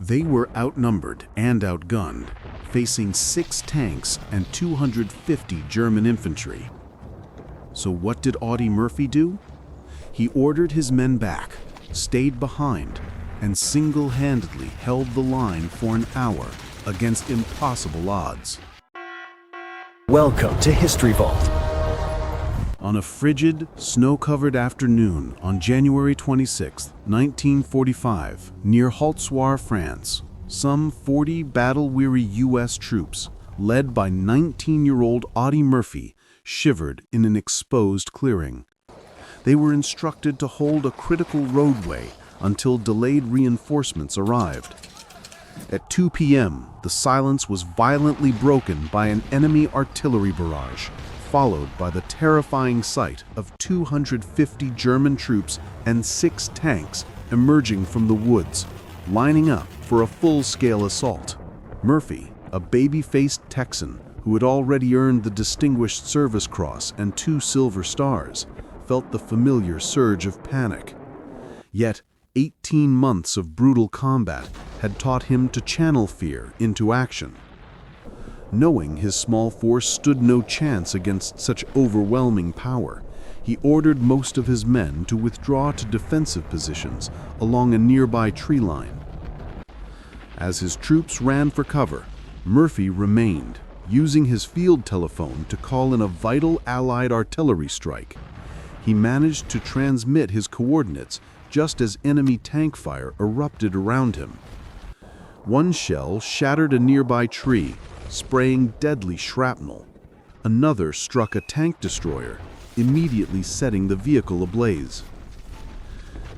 They were outnumbered and outgunned, facing 6 tanks and 250 German infantry. So what did Audie Murphy do? He ordered his men back, stayed behind, and single-handedly held the line for an hour against impossible odds. Welcome to History Vault. On a frigid, snow-covered afternoon on January 26, 1945, near Haute-Soir, France, some 40 battle-weary U.S. troops, led by 19-year-old Audie Murphy, shivered in an exposed clearing. They were instructed to hold a critical roadway until delayed reinforcements arrived. At 2 p.m., the silence was violently broken by an enemy artillery barrage, followed by the terrifying sight of 250 German troops and 6 tanks emerging from the woods, lining up for a full-scale assault. Murphy, a baby-faced Texan who had already earned the Distinguished Service Cross and 2 Silver Stars, felt the familiar surge of panic. Yet, 18 months of brutal combat had taught him to channel fear into action. Knowing his small force stood no chance against such overwhelming power, he ordered most of his men to withdraw to defensive positions along a nearby tree line. As his troops ran for cover, Murphy remained, using his field telephone to call in a vital Allied artillery strike. He managed to transmit his coordinates just as enemy tank fire erupted around him. One shell shattered a nearby tree, spraying deadly shrapnel. Another struck a tank destroyer, immediately setting the vehicle ablaze.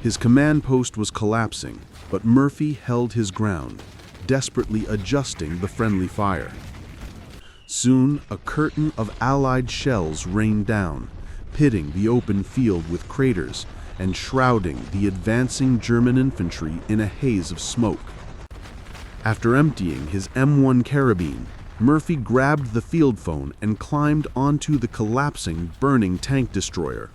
His command post was collapsing, but Murphy held his ground, desperately adjusting the friendly fire. Soon, a curtain of Allied shells rained down, pitting the open field with craters and shrouding the advancing German infantry in a haze of smoke. After emptying his M1 carabine, Murphy grabbed the field phone and climbed onto the collapsing, burning tank destroyer.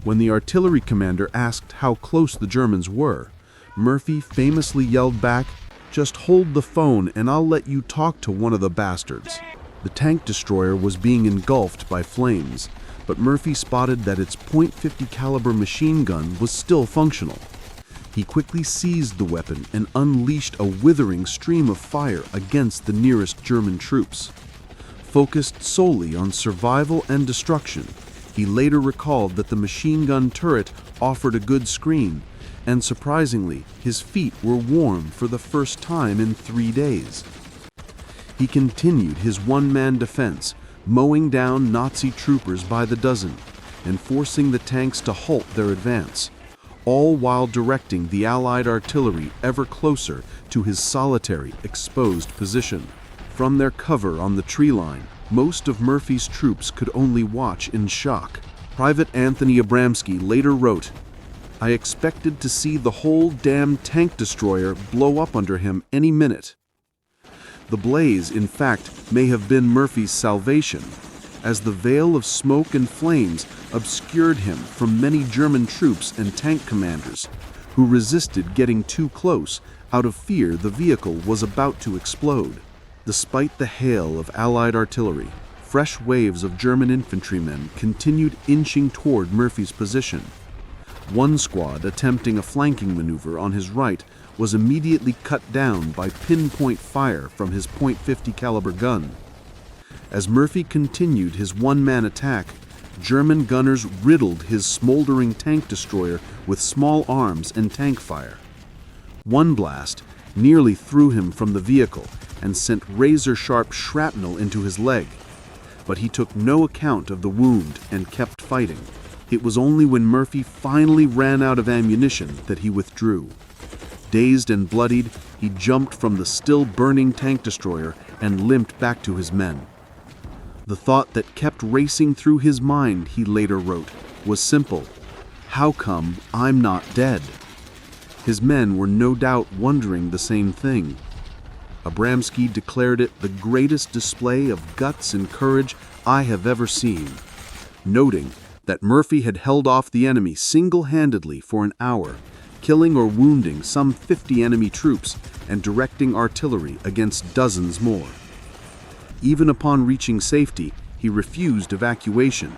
When the artillery commander asked how close the Germans were, Murphy famously yelled back, "Just hold the phone and I'll let you talk to one of the bastards." The tank destroyer was being engulfed by flames, but Murphy spotted that its .50 caliber machine gun was still functional. He quickly seized the weapon and unleashed a withering stream of fire against the nearest German troops. Focused solely on survival and destruction, he later recalled that the machine gun turret offered a good screen, and surprisingly, his feet were warm for the first time in 3 days. He continued his one-man defense, mowing down Nazi troopers by the dozen and forcing the tanks to halt their advance, all while directing the Allied artillery ever closer to his solitary, exposed position. From their cover on the tree line, most of Murphy's troops could only watch in shock. Private Anthony Abramsky later wrote, "I expected to see the whole damn tank destroyer blow up under him any minute." The blaze, in fact, may have been Murphy's salvation, as the veil of smoke and flames obscured him from many German troops and tank commanders, who resisted getting too close out of fear the vehicle was about to explode. Despite the hail of Allied artillery, fresh waves of German infantrymen continued inching toward Murphy's position. One squad attempting a flanking maneuver on his right was immediately cut down by pinpoint fire from his .50 caliber gun. As Murphy continued his one-man attack, German gunners riddled his smoldering tank destroyer with small arms and tank fire. One blast nearly threw him from the vehicle and sent razor-sharp shrapnel into his leg, but he took no account of the wound and kept fighting. It was only when Murphy finally ran out of ammunition that he withdrew. Dazed and bloodied, he jumped from the still-burning tank destroyer and limped back to his men. The thought that kept racing through his mind, he later wrote, was simple: how come I'm not dead? His men were no doubt wondering the same thing. Abramsky declared it the greatest display of guts and courage I have ever seen, noting that Murphy had held off the enemy single-handedly for an hour, killing or wounding some 50 enemy troops and directing artillery against dozens more. Even upon reaching safety, he refused evacuation,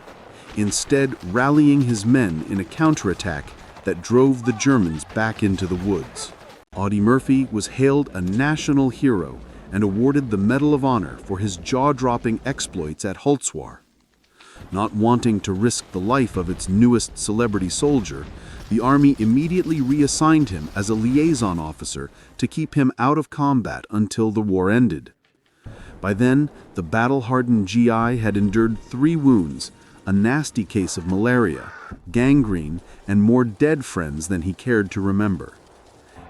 instead rallying his men in a counterattack that drove the Germans back into the woods. Audie Murphy was hailed a national hero and awarded the Medal of Honor for his jaw-dropping exploits at Holzwar. Not wanting to risk the life of its newest celebrity soldier, the Army immediately reassigned him as a liaison officer to keep him out of combat until the war ended. By then, the battle-hardened GI had endured 3 wounds, a nasty case of malaria, gangrene, and more dead friends than he cared to remember.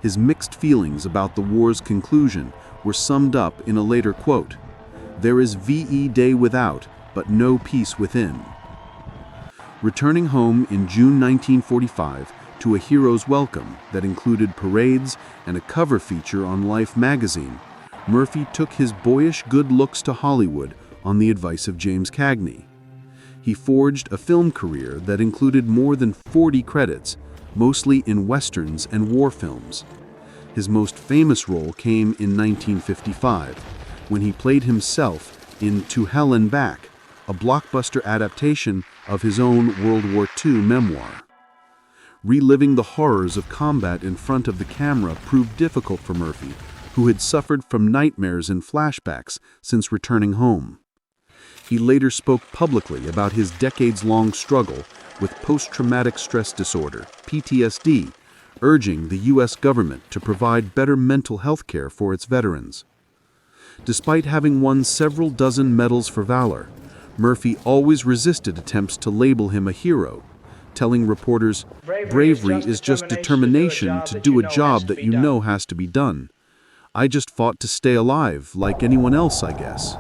His mixed feelings about the war's conclusion were summed up in a later quote, "There is VE day without, but no peace within." Returning home in June 1945 to a hero's welcome that included parades and a cover feature on Life magazine, Murphy took his boyish good looks to Hollywood on the advice of James Cagney. He forged a film career that included more than 40 credits, mostly in westerns and war films. His most famous role came in 1955, when he played himself in To Hell and Back, a blockbuster adaptation of his own World War II memoir. Reliving the horrors of combat in front of the camera proved difficult for Murphy, who had suffered from nightmares and flashbacks since returning home. He later spoke publicly about his decades-long struggle with post-traumatic stress disorder, PTSD, urging the U.S. government to provide better mental health care for its veterans. Despite having won several dozen medals for valor, Murphy always resisted attempts to label him a hero, telling reporters, "Bravery is just determination to do a job that you know has to be done. I just fought to stay alive, like anyone else, I guess."